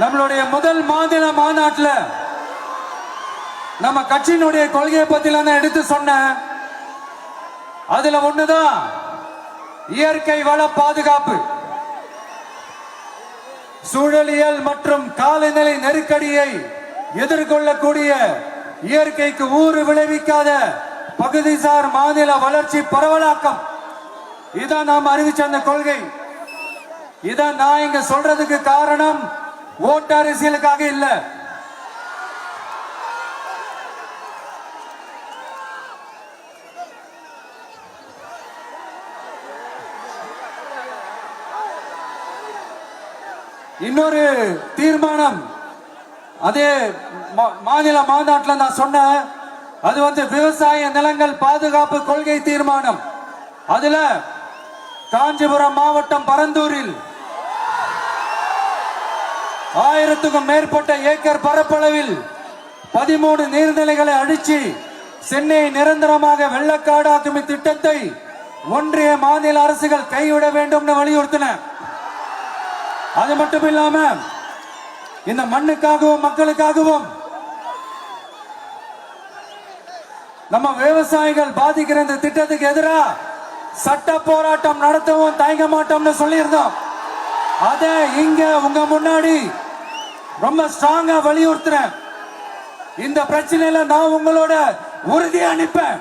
நம்மளுடைய முதல் மாநில மாநாட்டில் நம்ம கட்சியினுடைய கொள்கையை பத்தி நான் எடுத்து சொன்னேன். அதுல ஒண்ணுதான் இயற்கை வள பாதுகாப்பு. சூழலியல் மற்றும் காலநிலை நெருக்கடியை எதிர்கொள்ளக்கூடிய இயற்கைக்கு ஊறு விளைவிக்காத பகுதிசார் மாநில வளர்ச்சி பரவலாக்கம். இதான் நாம் அறிவிச்ச அந்த கொள்கை. இதான் நான் இங்க சொல்றதுக்கு காரணம் ஓட்டு அரசியலுக்காக இல்ல. இன்னொரு தீர்மானம் அதே மாநில மாநாட்டில் நான் சொன்னேன். அது விவசாய நிலங்கள் பாதுகாப்பு கொள்கை தீர்மானம். அதுல காஞ்சிபுரம் மாவட்டம் பரந்தூரில் 1000க்கும் மேற்பட்ட ஏக்கர் பரப்பளவில் 13 நீர்நிலைகளை அழிச்சு சென்னையை நிரந்தரமாக வெள்ளக்காடாக்கும் திட்டத்தை ஒன்றிய மாநில அரசுகள் கைவிட வேண்டும் வலியுறுத்தின. அது மட்டும் இல்லாம இந்த மண்ணுக்காகவும் மக்களுக்காகவும் நம்ம விவசாயிகள் பாதிக்கிற இந்த திட்டத்துக்கு எதிராக சட்ட போராட்டம் நடத்தவும் தயங்க மாட்டோம்னு சொல்லியிருந்தோம். அதை இங்க உங்க முன்னாடி ரொம்ப ஸ்ட்ராங்கா வலியுறுத்துறேன். இந்த பிரச்சனையில நான் உங்களோட உறுதியா நிற்பேன்.